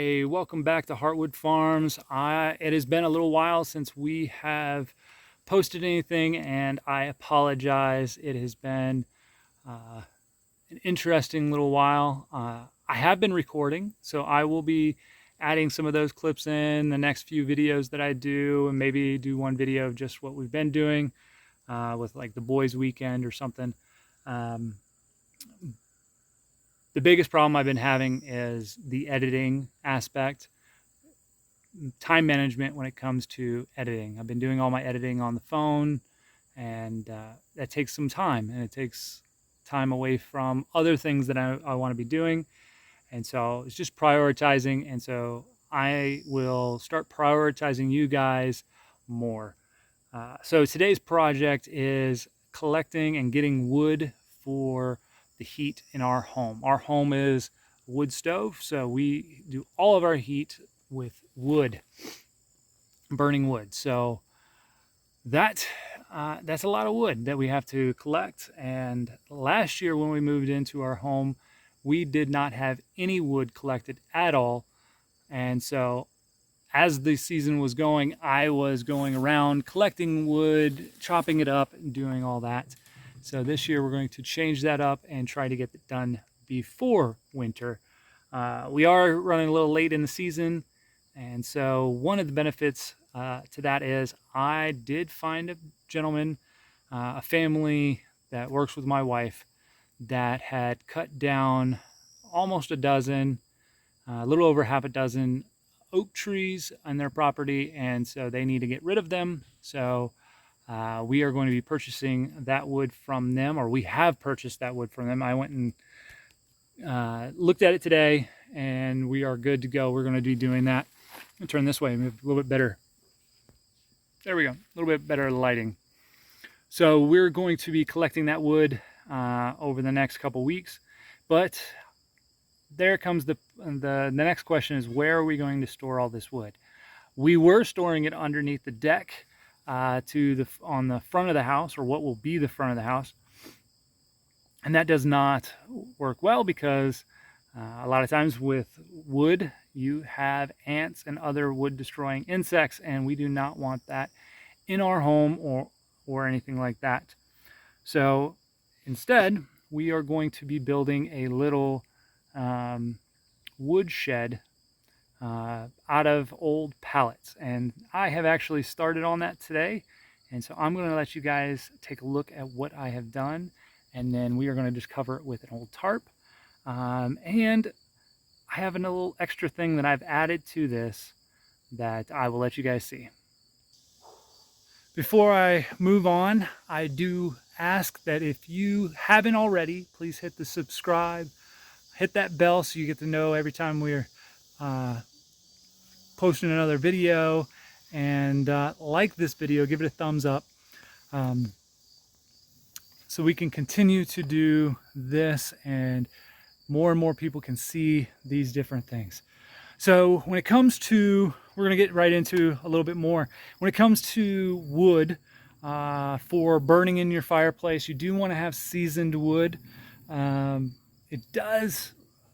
Hey, welcome back to Heartwood Farms. It has been a little while since we have posted anything, and I apologize. It has been an interesting little while. I have been recording, so I will be adding some of those clips in the next few videos that I do, and maybe do one video of just what we've been doing with like the boys' weekend or something. Um, the biggest problem I've been having is the editing aspect, time management when it comes to editing. I've been doing all my editing on the phone, and that takes some time, and it takes time away from other things that I want to be doing. And so it's just prioritizing. And so I will start prioritizing you guys more. So today's project is collecting and getting wood for the heat in our home. Our home is a wood stove, so we do all of our heat with wood, burning wood. So that's a lot of wood that we have to collect. And last year when we moved into our home, we did not have any wood collected at all. And so as the season was going, I was going around collecting wood, chopping it up, and doing all that. So this year we're going to change that up and try to get it done before winter. We are running a little late in the season, and so one of the benefits to that is I did find a gentleman, a family that works with my wife, that had cut down almost a dozen, a little over half a dozen oak trees on their property, and so they need to get rid of them. So we are going to be purchasing that wood from them, or we have purchased that wood from them. I went and looked at it today, and we are good to go. We're going to be doing that. I'll turn this way, move a little bit better. There we go, a little bit better lighting. So we're going to be collecting that wood over the next couple weeks. But there comes the next question is, where are we going to store all this wood? We were storing it underneath the deck on the front of the house, or what will be the front of the house. And that does not work well because a lot of times with wood, you have ants and other wood destroying insects, and we do not want that in our home or anything like that. So instead, we are going to be building a little wood shed out of old pallets, and I have actually started on that today. And so I'm going to let you guys take a look at what I have done, and then we are going to just cover it with an old tarp. And I have a little extra thing that I've added to this that I will let you guys see. Before I move on, I do ask that if you haven't already, please hit the subscribe, hit that bell so you get to know every time we're posting another video, and like this video, give it a thumbs up, so we can continue to do this and more people can see these different things. So when it comes to, we're going to get right into a little bit more. When it comes to wood for burning in your fireplace, you do want to have seasoned wood. It does,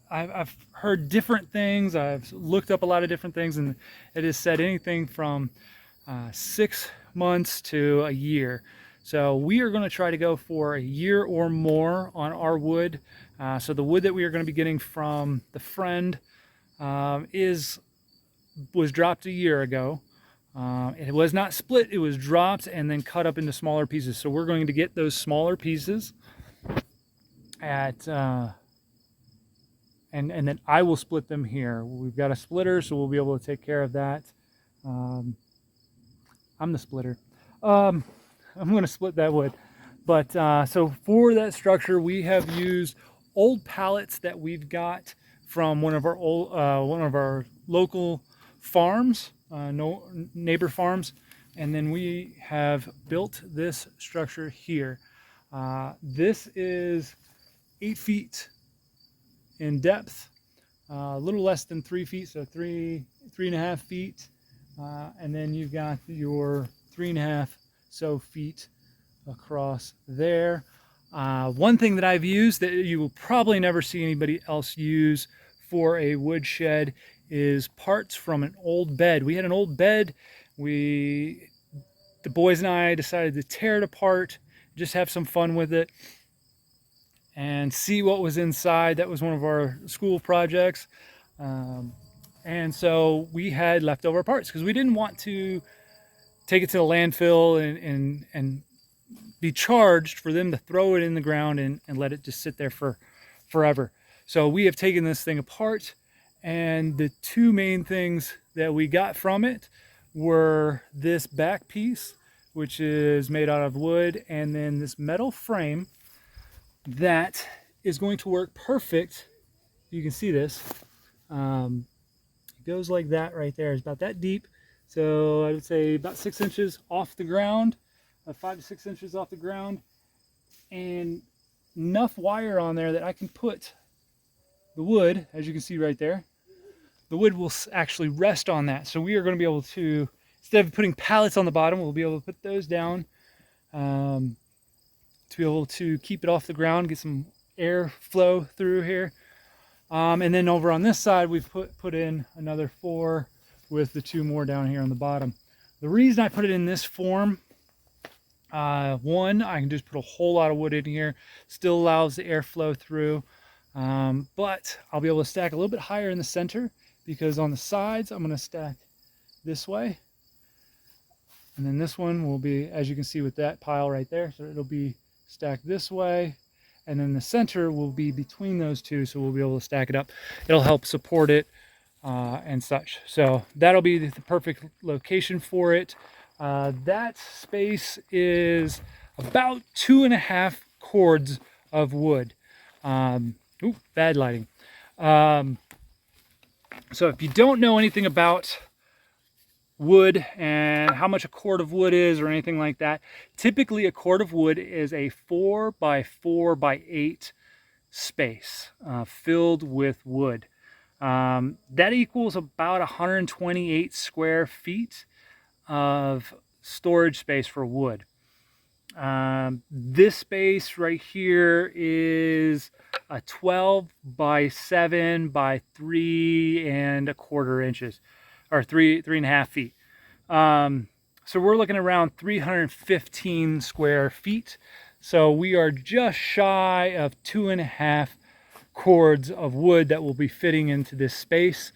I've heard different things. I've looked up a lot of different things, and it has said anything from 6 months to a year. So we are going to try to go for a year or more on our wood. So the wood that we are going to be getting from the friend was dropped a year ago. It was not split, it was dropped and then cut up into smaller pieces. So we're going to get those smaller pieces at and then I will split them here. We've got a splitter, so we'll be able to take care of that. I'm the splitter. I'm going to split that wood. But so for that structure, we have used old pallets that we've got from one of our local farms, neighbor farms, and then we have built this structure here. This is 8 feet in depth, a little less than 3 feet, so 3.5 feet, and then you've got your 3.5 so feet across there. One thing that I've used that you will probably never see anybody else use for a wood shed is parts from an old bed. We had an old bed. The boys and I decided to tear it apart, just have some fun with it, and see what was inside. That was one of our school projects. And so we had leftover parts because we didn't want to take it to the landfill and be charged for them to throw it in the ground and let it just sit there for forever. So we have taken this thing apart, and the two main things that we got from it were this back piece, which is made out of wood, and then this metal frame that is going to work perfect. You can see this. It goes like that right there. It's about that deep. So I would say about 6 inches off the ground, 5 to 6 inches off the ground, and enough wire on there that I can put the wood, as you can see right there. The wood will actually rest on that. So we are going to be able to, instead of putting pallets on the bottom, we'll be able to put those down to be able to keep it off the ground, get some air flow through here. And then over on this side, we've put in another 4 with the 2 more down here on the bottom. The reason I put it in this form, one, I can just put a whole lot of wood in here, still allows the air flow through, but I'll be able to stack a little bit higher in the center, because on the sides, I'm going to stack this way. And then this one will be, as you can see with that pile right there, so it'll be stacked this way. And then the center will be between those two, so we'll be able to stack it up. It'll help support it and such. So that'll be the perfect location for it. That space is about 2.5 cords of wood. Ooh, bad lighting. So if you don't know anything about wood and how much a cord of wood is or anything like that, typically a cord of wood is a 4 by 4 by 8 space filled with wood. That equals about 128 square feet of storage space for wood. This space right here is a 12 by 7 by 3¼ inches, or 3.5 feet. So we're looking around 315 square feet. So we are just shy of 2.5 cords of wood that will be fitting into this space,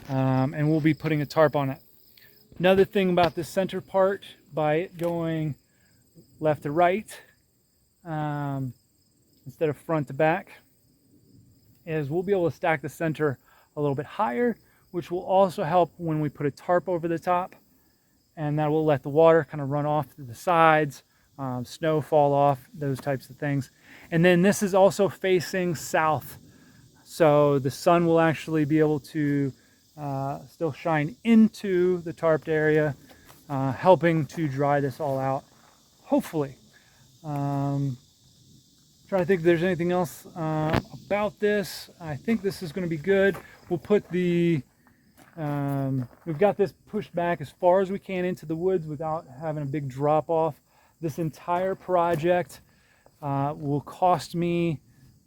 and we'll be putting a tarp on it. Another thing about this center part, by it going left to right instead of front to back, is we'll be able to stack the center a little bit higher, which will also help when we put a tarp over the top, and that will let the water kind of run off to the sides, snow fall off, those types of things. And then this is also facing south, so the sun will actually be able to still shine into the tarped area, helping to dry this all out, hopefully. Trying to think if there's anything else about this. I think this is going to be good. We'll put the we've got this pushed back as far as we can into the woods without having a big drop off. This entire project will cost me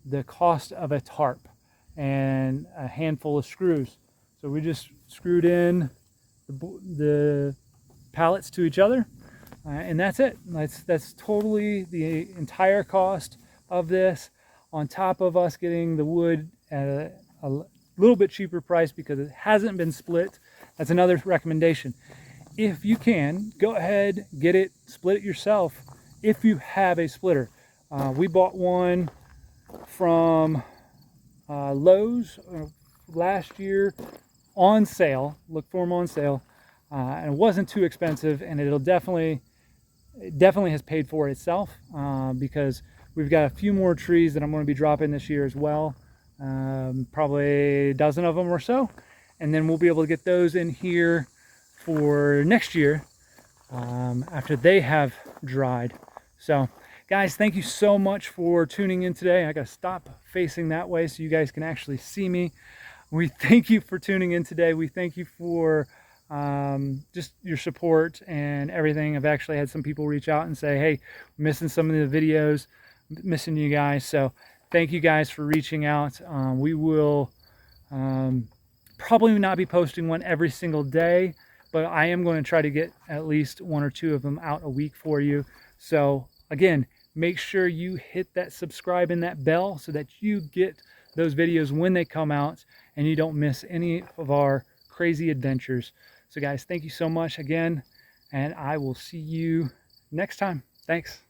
the cost of a tarp and a handful of screws. So we just screwed in the pallets to each other, and that's it. That's totally the entire cost of this, on top of us getting the wood at a little bit cheaper price because it hasn't been split. That's another recommendation. If you can, go ahead, get it, split it yourself if you have a splitter. We bought one from Lowe's last year on sale. Look for them on sale, and it wasn't too expensive, and it definitely has paid for itself, because we've got a few more trees that I'm going to be dropping this year as well, probably a dozen of them or so, and then we'll be able to get those in here for next year after they have dried. So guys, thank you so much for tuning in today. I got to stop facing that way so you guys can actually see me. We thank you for tuning in today. We thank you for just your support and everything. I've actually had some people reach out and say, hey, we're missing some of the videos, missing you guys. So thank you guys for reaching out. We will probably not be posting one every single day, but I am going to try to get at least 1 or 2 of them out a week for you. So again, make sure you hit that subscribe and that bell so that you get those videos when they come out and you don't miss any of our crazy adventures. So guys, thank you so much again, and I will see you next time. Thanks.